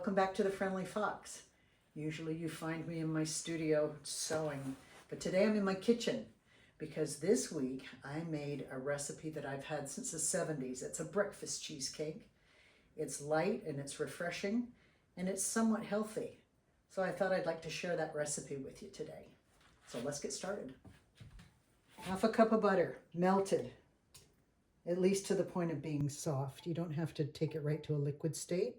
welcome back to the Friendly Fox. Usually you find me in my studio sewing, but today I'm in my kitchen because this week I made a recipe that I've had since the 70s. It's a breakfast cheesecake. It's light and it's refreshing and it's somewhat healthy. So I thought I'd like to share that recipe with you today. So let's get started. Half a cup of butter, melted, at least to the point of being soft. You don't have to take it right to a liquid state,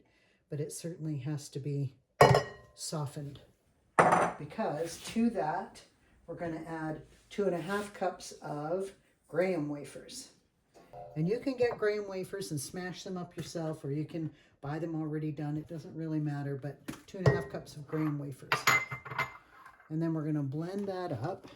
but it certainly has to be softened, because to that we're going to add 2.5 cups of graham wafers. And you can get graham wafers and smash them up yourself, or you can buy them already done. It doesn't really matter, but 2.5 cups of graham wafers. And then we're going to blend that up.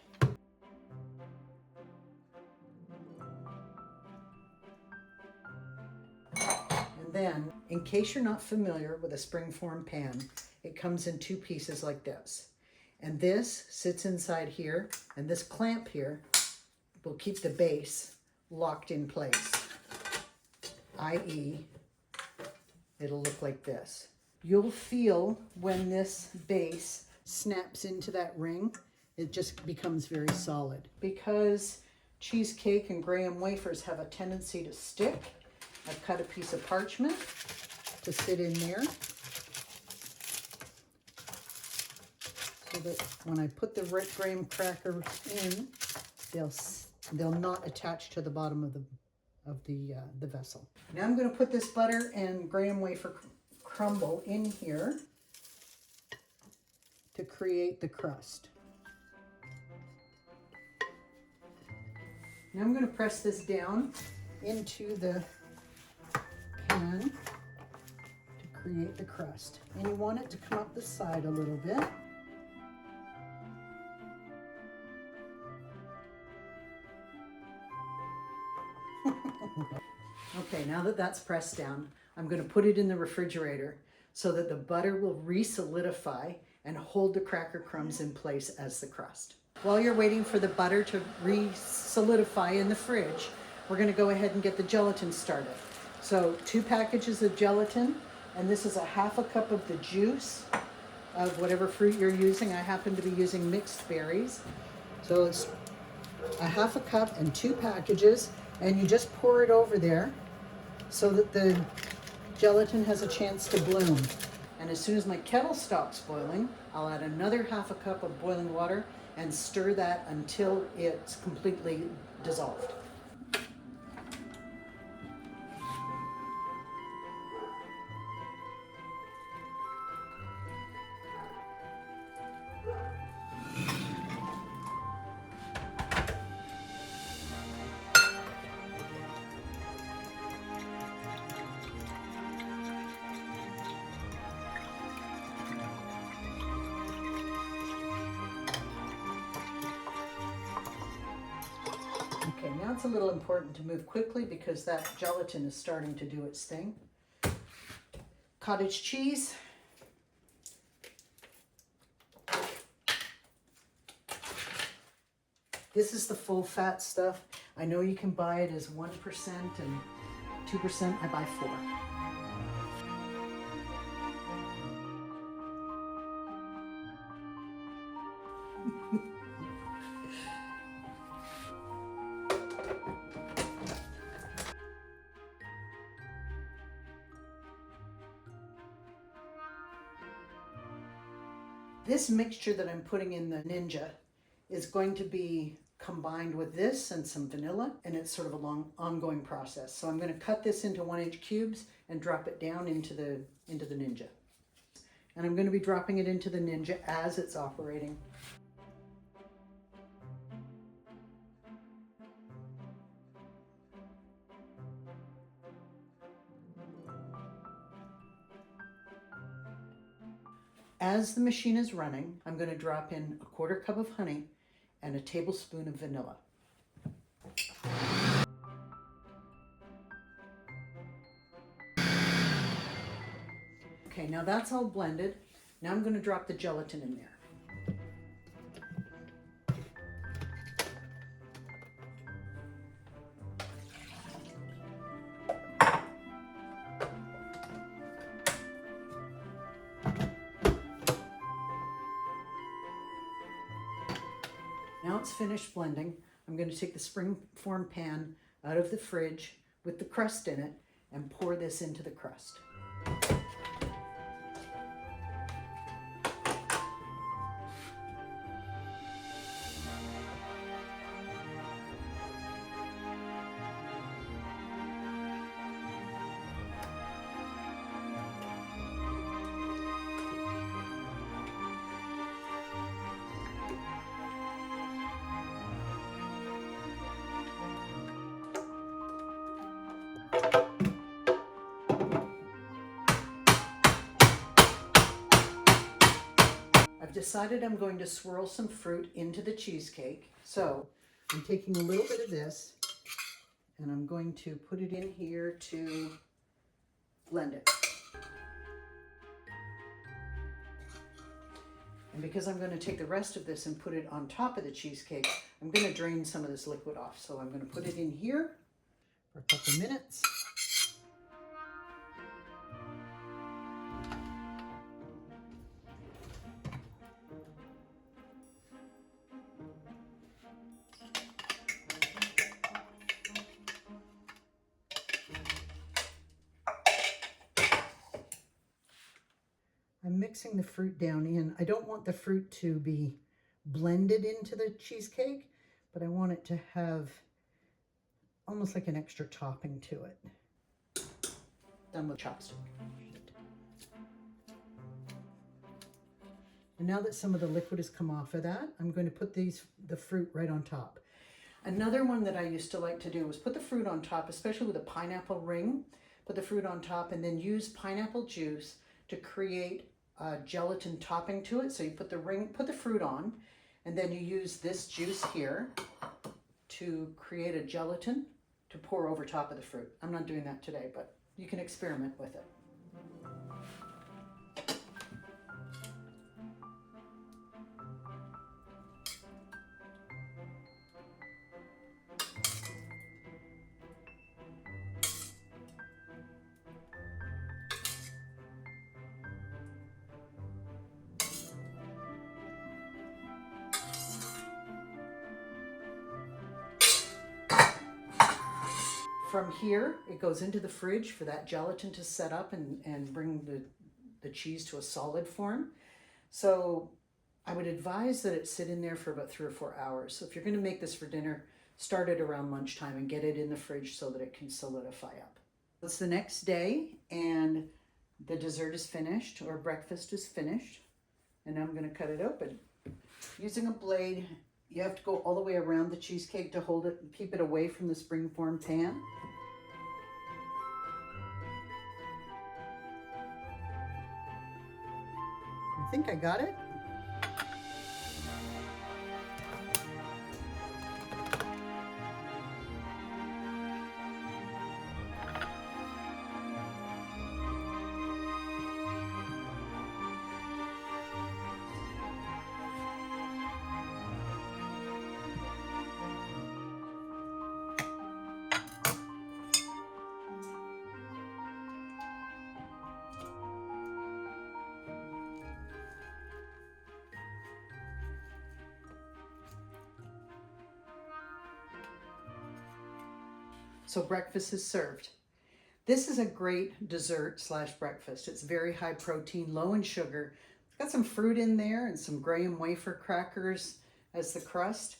And then, in case you're not familiar with a springform pan, it comes in 2 pieces like this. And this sits inside here, and this clamp here will keep the base locked in place, i.e., it'll look like this. You'll feel when this base snaps into that ring, it just becomes very solid. Because cheesecake and graham wafers have a tendency to stick, I've cut a piece of parchment to sit in there, so that when I put the graham crackers in, they'll not attach to the bottom of the vessel. Now I'm going to put this butter and graham wafer crumble in here to create the crust. Now I'm going to press this down into the pan to create the crust. And you want it to come up the side a little bit. Okay, now that that's pressed down, I'm going to put it in the refrigerator so that the butter will re-solidify and hold the cracker crumbs in place as the crust. While you're waiting for the butter to re-solidify in the fridge, we're going to go ahead and get the gelatin started. So 2 packages of gelatin, and this is 1/2 cup of the juice of whatever fruit you're using. I happen to be using mixed berries. So it's 1/2 cup and 2 packages, and you just pour it over there so that the gelatin has a chance to bloom. And as soon as my kettle stops boiling, I'll add another 1/2 cup of boiling water and stir that until it's completely dissolved. Okay, now it's a little important to move quickly because that gelatin is starting to do its thing. Cottage cheese. This is the full fat stuff. I know you can buy it as 1% and 2%. I buy 4. This mixture that I'm putting in the Ninja is going to be combined with this and some vanilla, and it's sort of a long ongoing process. So I'm going to cut this into 1-inch cubes and drop it down into the Ninja. And I'm going to be dropping it into the Ninja as it's operating. As the machine is running, I'm going to drop in 1/4 cup of honey and a tablespoon of vanilla. Okay, now that's all blended. Now I'm going to drop the gelatin in there. it's finished blending, I'm going to take the springform pan out of the fridge with the crust in it and pour this into the crust. I've decided I'm going to swirl some fruit into the cheesecake. So I'm taking a little bit of this and I'm going to put it in here to blend it. And because I'm going to take the rest of this and put it on top of the cheesecake, I'm going to drain some of this liquid off. So I'm going to put it in here for a couple minutes. I'm mixing the fruit down in. I don't want the fruit to be blended into the cheesecake, but I want it to have almost like an extra topping to it. Done with chopstick. And now that some of the liquid has come off of that, I'm going to put the fruit right on top. Another one that I used to like to do was put the fruit on top, especially with a pineapple ring. Put the fruit on top and then use pineapple juice to create a gelatin topping to it. So you put the fruit on, and then you use this juice here to create a gelatin to pour over top of the fruit. I'm not doing that today, but you can experiment with it. From here, it goes into the fridge for that gelatin to set up and bring the cheese to a solid form. So I would advise that it sit in there for about 3 or 4 hours. So if you're going to make this for dinner, start it around lunchtime and get it in the fridge so that it can solidify up. It's the next day and the dessert is finished, or breakfast is finished. And I'm going to cut it open. Using a blade, you have to go all the way around the cheesecake to hold it and keep it away from the springform pan. I think I got it. So breakfast is served. This is a great dessert slash breakfast. It's very high protein, low in sugar. It's got some fruit in there and some graham wafer crackers as the crust.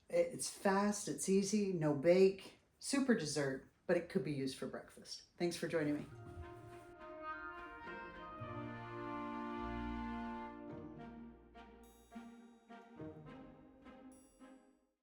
It's fast, it's easy, no bake, super dessert, but it could be used for breakfast. Thanks for joining me.